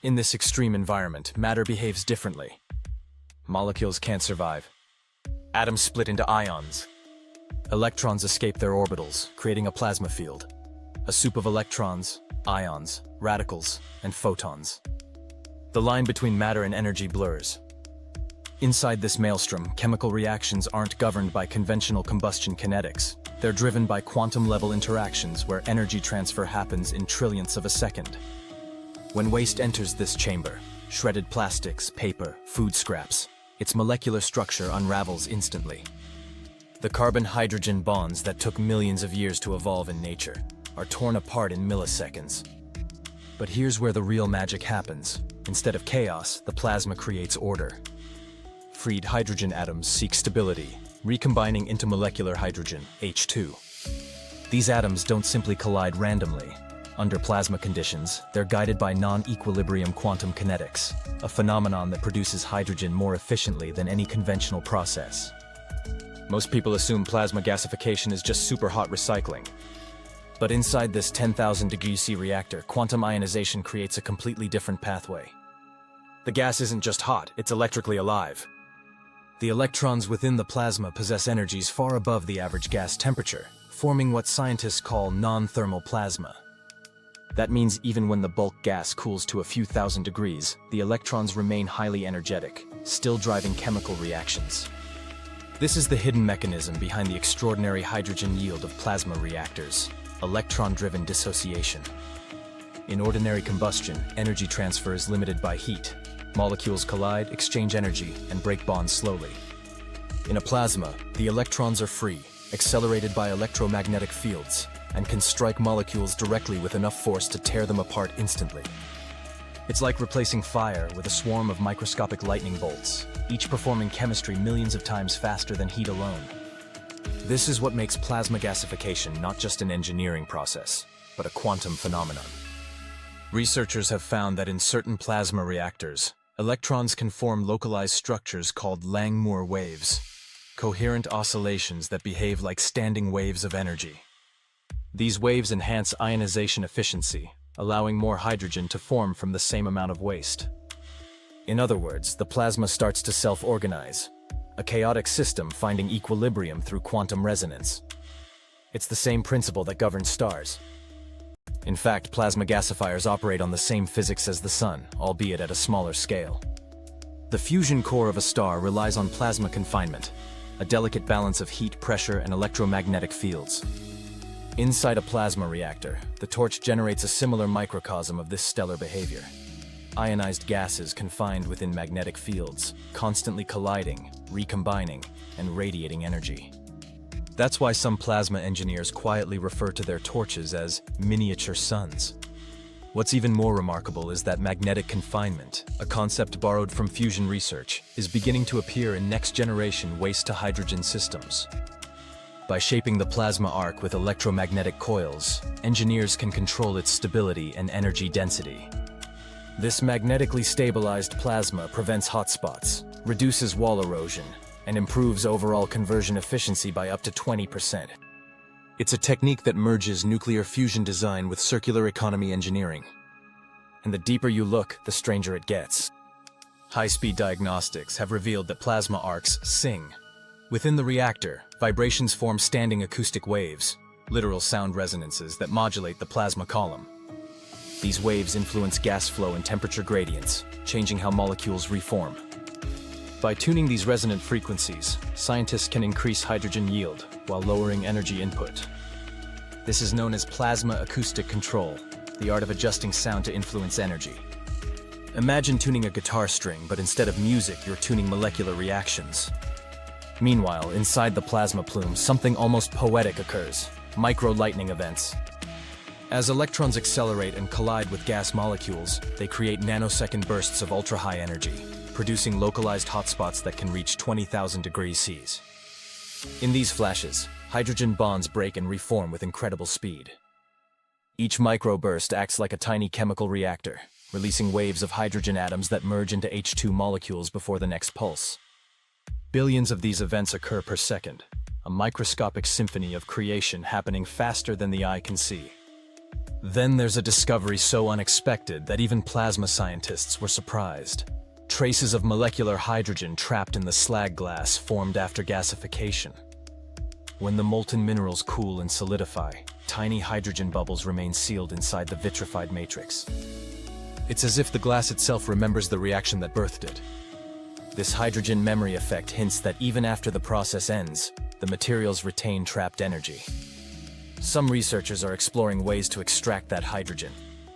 In this extreme environment, matter behaves differently. Molecules can't survive. Atoms split into ions. Electrons escape their orbitals, creating a plasma field. A soup of electrons, ions, radicals, and photons. The line between matter and energy blurs. Inside this maelstrom, chemical reactions aren't governed by conventional combustion kinetics. They're driven by quantum-level interactions where energy transfer happens in trillionths of a second. When waste enters this chamber, shredded plastics, paper, food scraps, its molecular structure unravels instantly. The carbon-hydrogen bonds that took millions of years to evolve in nature are torn apart in milliseconds. But here's where the real magic happens. Instead of chaos, the plasma creates order. Freed hydrogen atoms seek stability, recombining into molecular hydrogen, H2. These atoms don't simply collide randomly. Under plasma conditions, they're guided by non-equilibrium quantum kinetics, a phenomenon that produces hydrogen more efficiently than any conventional process. Most people assume plasma gasification is just super hot recycling. But inside this 10,000 degrees C reactor, quantum ionization creates a completely different pathway. The gas isn't just hot, it's electrically alive. The electrons within the plasma possess energies far above the average gas temperature, forming what scientists call non-thermal plasma. That means even when the bulk gas cools to a few thousand degrees, the electrons remain highly energetic, still driving chemical reactions. This is the hidden mechanism behind the extraordinary hydrogen yield of plasma reactors, electron-driven dissociation. In ordinary combustion, energy transfer is limited by heat. Molecules collide, exchange energy, and break bonds slowly. In a plasma, the electrons are free, accelerated by electromagnetic fields, and can strike molecules directly with enough force to tear them apart instantly. It's like replacing fire with a swarm of microscopic lightning bolts, each performing chemistry millions of times faster than heat alone. This is what makes plasma gasification not just an engineering process, but a quantum phenomenon. Researchers have found that in certain plasma reactors, electrons can form localized structures called Langmuir waves, coherent oscillations that behave like standing waves of energy. These waves enhance ionization efficiency, allowing more hydrogen to form from the same amount of waste. In other words, the plasma starts to self-organize, a chaotic system finding equilibrium through quantum resonance. It's the same principle that governs stars. In fact, plasma gasifiers operate on the same physics as the sun, albeit at a smaller scale. The fusion core of a star relies on plasma confinement, a delicate balance of heat, pressure, and electromagnetic fields. Inside a plasma reactor, the torch generates a similar microcosm of this stellar behavior. Ionized gases confined within magnetic fields, constantly colliding, recombining, and radiating energy. That's why some plasma engineers quietly refer to their torches as miniature suns. What's even more remarkable is that magnetic confinement, a concept borrowed from fusion research, is beginning to appear in next-generation waste-to-hydrogen systems. By shaping the plasma arc with electromagnetic coils, engineers can control its stability and energy density. This magnetically stabilized plasma prevents hotspots, reduces wall erosion, and improves overall conversion efficiency by up to 20%. It's a technique that merges nuclear fusion design with circular economy engineering. And the deeper you look, the stranger it gets. High-speed diagnostics have revealed that plasma arcs sing. Within the reactor, vibrations form standing acoustic waves, literal sound resonances that modulate the plasma column. These waves influence gas flow and temperature gradients, changing how molecules reform. By tuning these resonant frequencies, scientists can increase hydrogen yield while lowering energy input. This is known as plasma acoustic control, the art of adjusting sound to influence energy. Imagine tuning a guitar string, but instead of music, you're tuning molecular reactions. Meanwhile, inside the plasma plume, something almost poetic occurs: micro-lightning events. As electrons accelerate and collide with gas molecules, they create nanosecond bursts of ultra-high energy, producing localized hotspots that can reach 20,000 degrees C. In these flashes, hydrogen bonds break and reform with incredible speed. Each microburst acts like a tiny chemical reactor, releasing waves of hydrogen atoms that merge into H2 molecules before the next pulse. Billions of these events occur per second, a microscopic symphony of creation happening faster than the eye can see. Then there's a discovery so unexpected that even plasma scientists were surprised. Traces of molecular hydrogen trapped in the slag glass formed after gasification. When the molten minerals cool and solidify, tiny hydrogen bubbles remain sealed inside the vitrified matrix. It's as if the glass itself remembers the reaction that birthed it. This hydrogen memory effect hints that even after the process ends, the materials retain trapped energy. Some researchers are exploring ways to extract that hydrogen,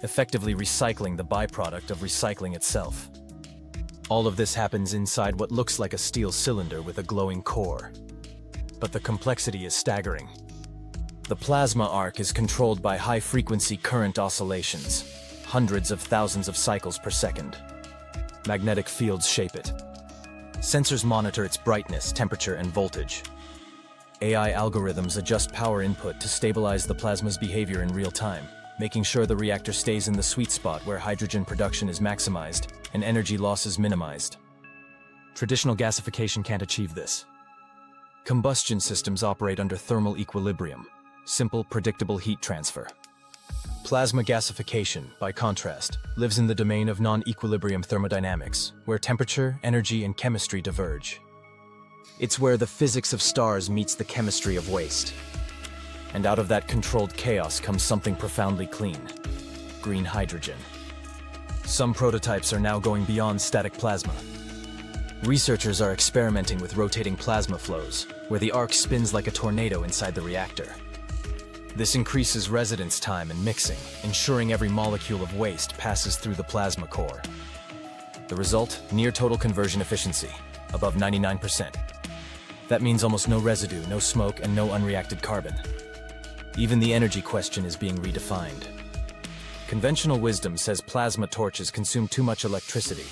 effectively recycling the byproduct of recycling itself. All of this happens inside what looks like a steel cylinder with a glowing core. But the complexity is staggering. The plasma arc is controlled by high-frequency current oscillations, hundreds of thousands of cycles per second. Magnetic fields shape it. Sensors monitor its brightness, temperature, and voltage. AI algorithms adjust power input to stabilize the plasma's behavior in real time, making sure the reactor stays in the sweet spot where hydrogen production is maximized and energy loss is minimized. Traditional gasification can't achieve this. Combustion systems operate under thermal equilibrium, simple, predictable heat transfer. Plasma gasification, by contrast, lives in the domain of non-equilibrium thermodynamics, where temperature, energy, and chemistry diverge. It's where the physics of stars meets the chemistry of waste. And out of that controlled chaos comes something profoundly clean: green hydrogen. Some prototypes are now going beyond static plasma. Researchers are experimenting with rotating plasma flows, where the arc spins like a tornado inside the reactor. This increases residence time and mixing, ensuring every molecule of waste passes through the plasma core. The result? Near total conversion efficiency, above 99%. That means almost no residue, no smoke, and no unreacted carbon. Even the energy question is being redefined. Conventional wisdom says plasma torches consume too much electricity.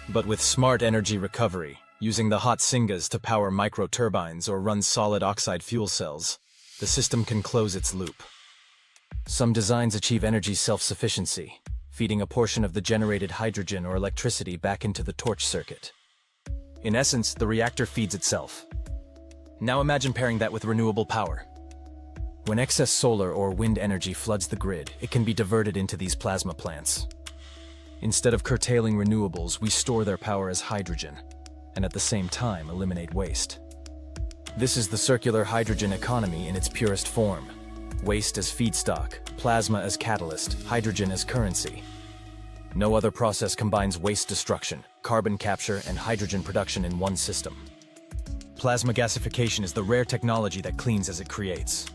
But with smart energy recovery, using the hot syngas to power microturbines or run solid oxide fuel cells, the system can close its loop. Some designs achieve energy self-sufficiency, feeding a portion of the generated hydrogen or electricity back into the torch circuit. In essence, the reactor feeds itself. Now imagine pairing that with renewable power. When excess solar or wind energy floods the grid, it can be diverted into these plasma plants. Instead of curtailing renewables, we store their power as hydrogen, and at the same time eliminate waste. This is the circular hydrogen economy in its purest form. Waste as feedstock, plasma as catalyst, hydrogen as currency. No other process combines waste destruction, carbon capture, and hydrogen production in one system. Plasma gasification is the rare technology that cleans as it creates.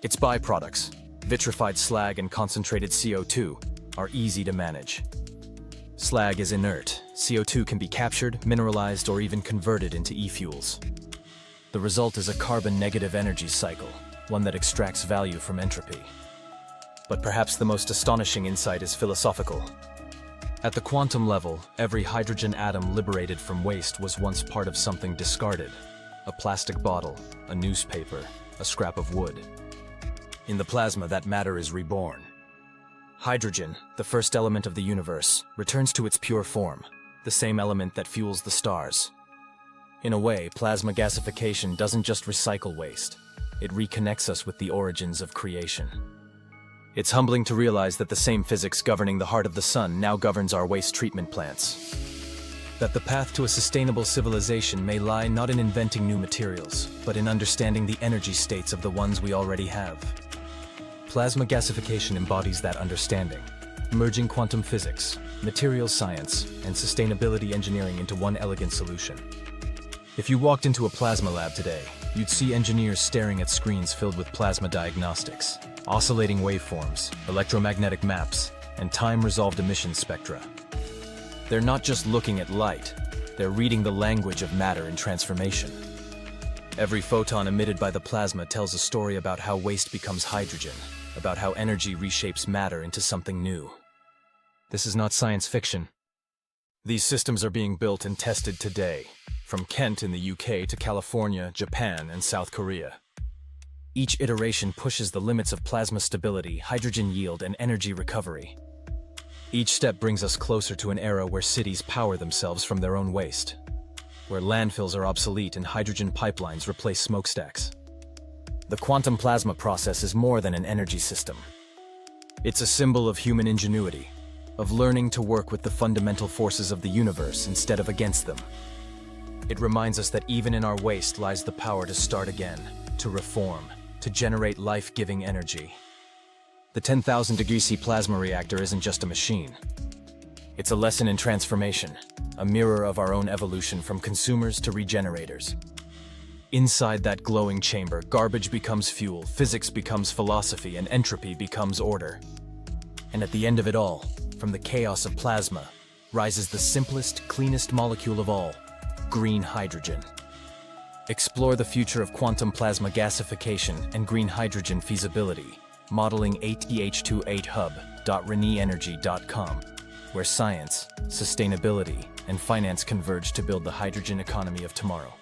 Its byproducts, vitrified slag and concentrated CO2, are easy to manage. Slag is inert. CO2 can be captured, mineralized, or even converted into e-fuels. The result is a carbon-negative energy cycle, one that extracts value from entropy. But perhaps the most astonishing insight is philosophical. At the quantum level, every hydrogen atom liberated from waste was once part of something discarded: a plastic bottle, a newspaper, a scrap of wood. In the plasma, that matter is reborn. Hydrogen, the first element of the universe, returns to its pure form, the same element that fuels the stars. In a way, plasma gasification doesn't just recycle waste, it reconnects us with the origins of creation. It's humbling to realize that the same physics governing the heart of the sun now governs our waste treatment plants. That the path to a sustainable civilization may lie not in inventing new materials, but in understanding the energy states of the ones we already have. Plasma gasification embodies that understanding, merging quantum physics, materials science, and sustainability engineering into one elegant solution. If you walked into a plasma lab today, you'd see engineers staring at screens filled with plasma diagnostics, oscillating waveforms, electromagnetic maps, and time-resolved emission spectra. They're not just looking at light, they're reading the language of matter and transformation. Every photon emitted by the plasma tells a story about how waste becomes hydrogen, about how energy reshapes matter into something new. This is not science fiction. These systems are being built and tested today, from Kent in the UK to California, Japan, and South Korea. Each iteration pushes the limits of plasma stability, hydrogen yield, and energy recovery. Each step brings us closer to an era where cities power themselves from their own waste, where landfills are obsolete and hydrogen pipelines replace smokestacks. The quantum plasma process is more than an energy system. It's a symbol of human ingenuity, of learning to work with the fundamental forces of the universe instead of against them. It reminds us that even in our waste lies the power to start again, to reform, to generate life-giving energy. The 10,000-degree C plasma reactor isn't just a machine. It's a lesson in transformation, a mirror of our own evolution from consumers to regenerators. Inside that glowing chamber, garbage becomes fuel, physics becomes philosophy, and entropy becomes order. And at the end of it all, from the chaos of plasma, rises the simplest, cleanest molecule of all, green hydrogen. Explore the future of quantum plasma gasification and green hydrogen feasibility, modeling ath28hub.reneweenergy.com, where science, sustainability, and finance converge to build the hydrogen economy of tomorrow.